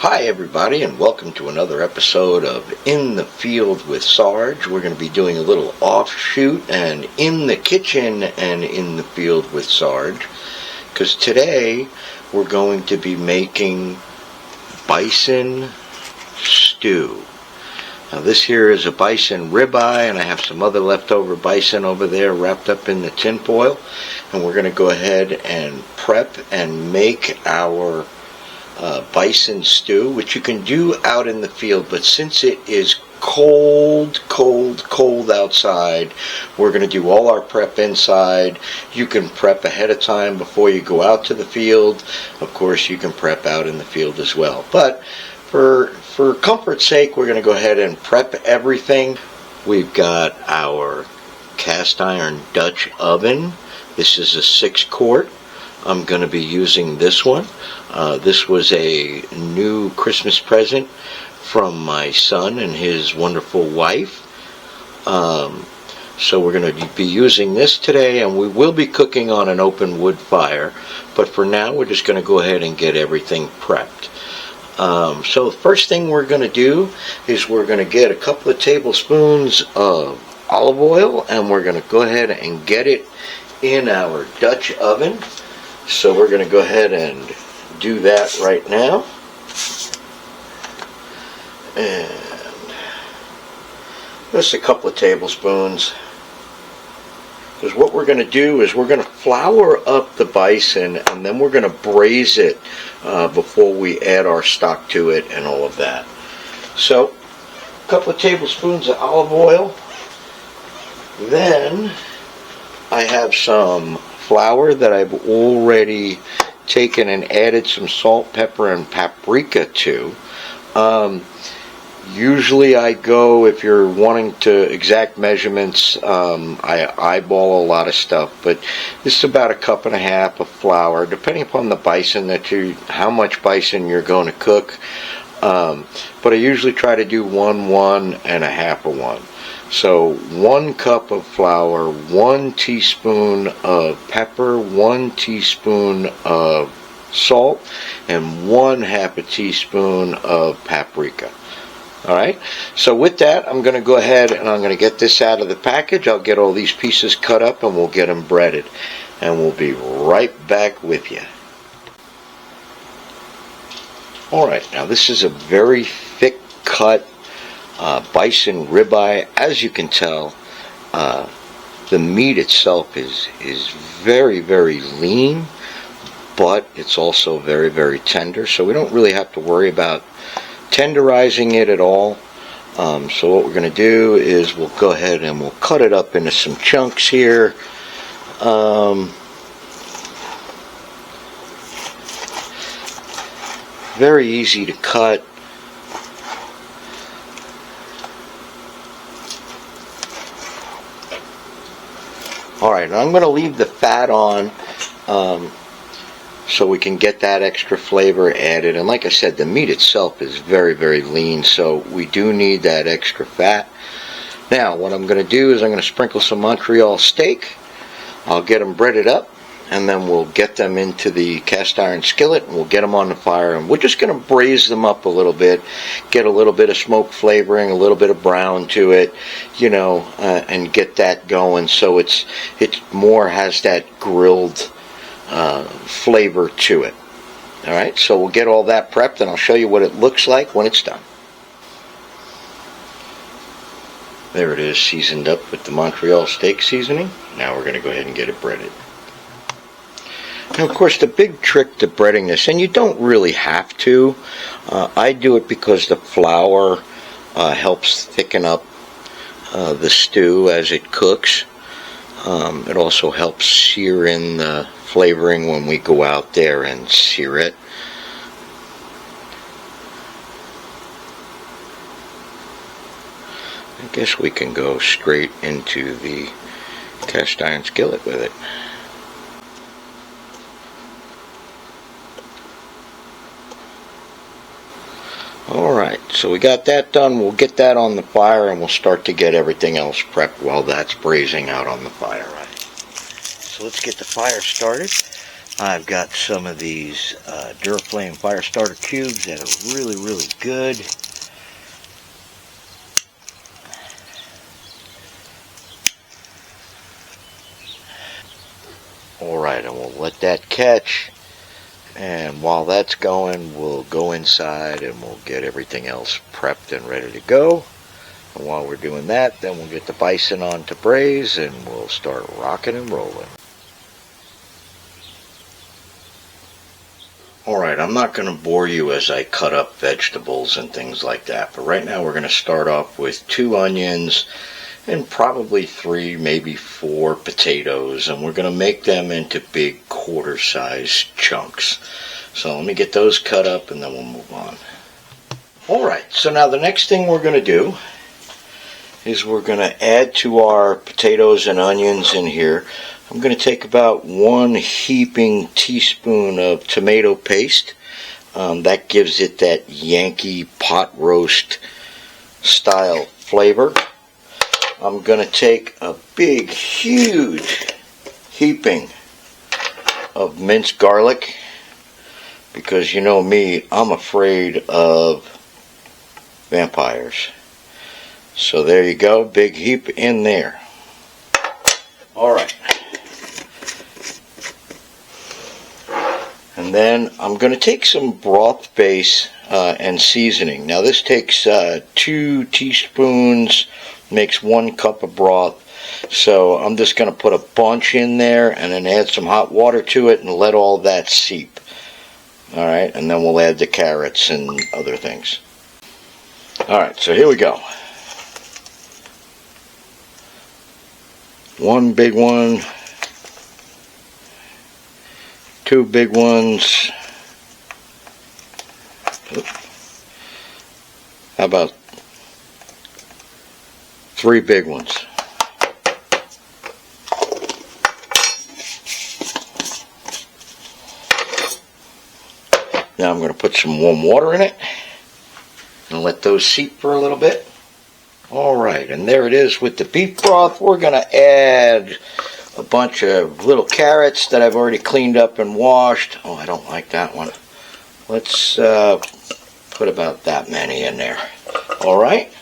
Hi everybody, and welcome to another episode of In the Field with Sarge. We're going to be doing a little offshoot and in the kitchen and in the field with Sarge, because today we're going to be making bison stew. Now this here is a bison ribeye, and I have some other leftover bison over there wrapped up in the tin foil, and we're going to go ahead and prep and make our bison stew, which you can do out in the field, but since it is cold outside, we're going to do all our prep inside. You can prep ahead of time before you go out to the field. Of course, you can prep out in the field as well, but for comfort's sake, we're going to go ahead and prep everything. We've got our cast iron Dutch oven. This is a 6-quart. I'm going to be using this one. This was a new Christmas present from my son and his wonderful wife. So we're going to be using this today, and we will be cooking on an open wood fire. But for now, we're just going to go ahead and get everything prepped. So the first thing we're going to do is we're going to get a couple of tablespoons of olive oil, and we're going to go ahead and get it in our Dutch oven. So we're going to go ahead and do that right now. And just a couple of tablespoons. Because what we're going to do is we're going to flour up the bison, and then we're going to braise it before we add our stock to it and all of that. So a couple of tablespoons of olive oil. Then I have some flour that I've already taken and added some salt, pepper, and paprika to. Usually I go, if you're wanting to exact measurements, I eyeball a lot of stuff, but this is about 1.5 cups of flour, depending upon the bison how much bison you're going to cook. But I usually try to do 1, 1, and 1/2 of one. So 1 cup of flour, 1 teaspoon of pepper, 1 teaspoon of salt, and 1/2 teaspoon of paprika. Alright, so with that, I'm going to go ahead and I'm going to get this out of the package. I'll get all these pieces cut up and we'll get them breaded. And we'll be right back with you. Alright, now this is a very thick cut bison ribeye. As you can tell, the meat itself is very lean, but it's also very tender, so we don't really have to worry about tenderizing it at all. So what we're going to do is we'll go ahead and we'll cut it up into some chunks here. Very easy to cut. Alright, I'm going to leave the fat on so we can get that extra flavor added. And like I said, the meat itself is very lean, so we do need that extra fat. Now, what I'm going to do is I'm going to sprinkle some Montreal steak. I'll get them breaded up, and then we'll get them into the cast iron skillet, and we'll get them on the fire. And we're just going to braise them up a little bit, get a little bit of smoke flavoring, a little bit of brown to it, you know, and get that going so it more has that grilled flavor to it. Alright, so we'll get all that prepped, and I'll show you what it looks like when it's done. There it is, seasoned up with the Montreal steak seasoning. Now we're going to go ahead and get it breaded. Now, of course, the big trick to breading this, and you don't really have to, I do it because the flour helps thicken up the stew as it cooks. It also helps sear in the flavoring when we go out there and sear it. I guess we can go straight into the cast iron skillet with it. Alright, so we got that done. We'll get that on the fire, and we'll start to get everything else prepped while that's braising out on the fire. So let's get the fire started. I've got some of these Duraflame fire starter cubes that are really, really good. Alright, and we'll let that catch. And while that's going, we'll go inside and we'll get everything else prepped and ready to go. And while we're doing that, then we'll get the bison on to braise and we'll start rocking and rolling. Alright, I'm not going to bore you as I cut up vegetables and things like that, but right now we're going to start off with 2 onions and probably 3, maybe 4 potatoes, and we're going to make them into big quarter-sized chunks. So let me get those cut up and then we'll move on. Alright, so now the next thing we're going to do is we're going to add to our potatoes and onions in here. I'm going to take about 1 heaping teaspoon of tomato paste. That gives it that Yankee pot roast style flavor. I'm going to take a big, huge heaping of minced garlic, because you know me, I'm afraid of vampires. So there you go, big heap in there. Alright. And then I'm going to take some broth base and seasoning. Now this takes 2 teaspoons, makes 1 cup of broth. So I'm just going to put a bunch in there and then add some hot water to it and let all that seep. Alright, and then we'll add the carrots and other things. Alright, so here we go. 1 big one, 2 big ones. How about 3 big ones? Now I'm going to put some warm water in it and let those seep for a little bit. Alright, and there it is with the beef broth. We're going to add a bunch of little carrots that I've already cleaned up and washed. Oh, I don't like that one. Let's put about that many in there. Alright,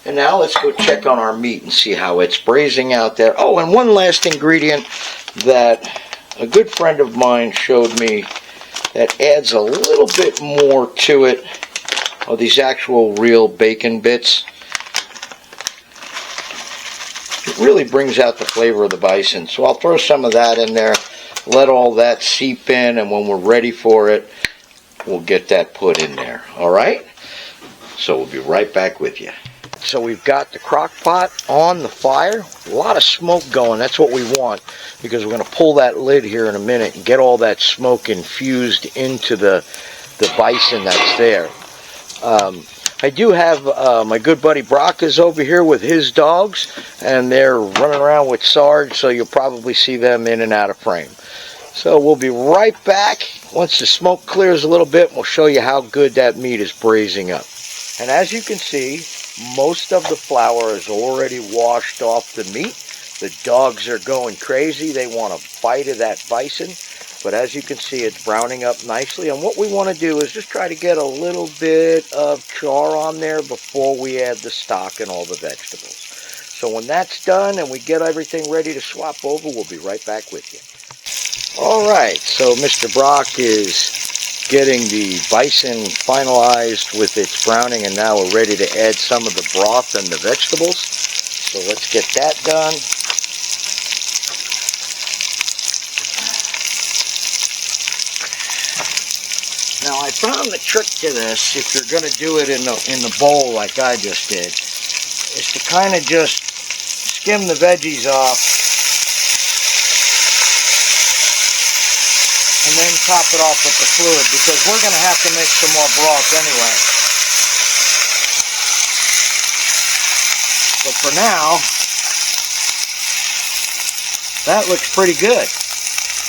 and now let's go check on our meat and see how it's braising out there. Oh, and one last ingredient that a good friend of mine showed me that adds a little bit more to it are these actual real bacon bits. It really brings out the flavor of the bison. So I'll throw some of that in there, let all that seep in, and when we're ready for it, we'll get that put in there. Alright? So we'll be right back with you. So we've got the crock pot on the fire. A lot of smoke going. That's what we want, because we're going to pull that lid here in a minute and get all that smoke infused into the bison that's there. I do have my good buddy Brock is over here with his dogs, and they're running around with Sarge, so you'll probably see them in and out of frame. So we'll be right back once the smoke clears a little bit. We'll show you how good that meat is braising up. And as you can see, most of the flour is already washed off the meat. The dogs are going crazy. They want a bite of that bison. But as you can see, it's browning up nicely. And what we want to do is just try to get a little bit of char on there before we add the stock and all the vegetables. So when that's done and we get everything ready to swap over, we'll be right back with you. Alright, so Mr. Brock is getting the bison finalized with its browning, and now we're ready to add some of the broth and the vegetables. So let's get that done. Now I found the trick to this, if you're going to do it in the bowl like I just did, is to kind of just skim the veggies off and then top it off with the fluid, because we're going to have to make some more broth anyway. But for now, that looks pretty good.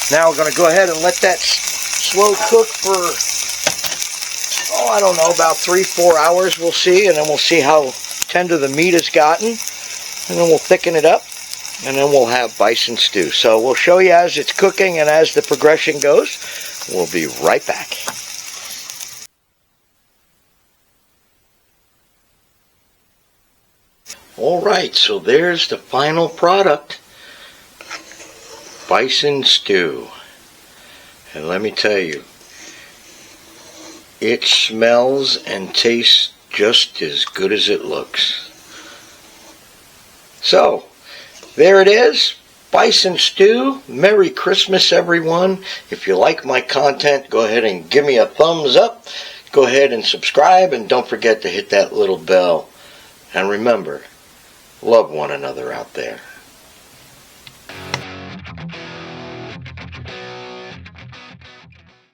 Now we're going to go ahead and let that slow cook for, I don't know, about 3-4 hours. We'll see, and then we'll see how tender the meat has gotten, and then we'll thicken it up, And then we'll have bison stew. So we'll show you as it's cooking and as the progression goes. We'll be right back. Alright, so there's the final product. Bison stew. And let me tell you, it smells and tastes just as good as it looks. So, there it is. Bison stew. Merry Christmas, everyone. If you like my content, go ahead and give me a thumbs up. Go ahead and subscribe, and don't forget to hit that little bell. And remember, love one another out there.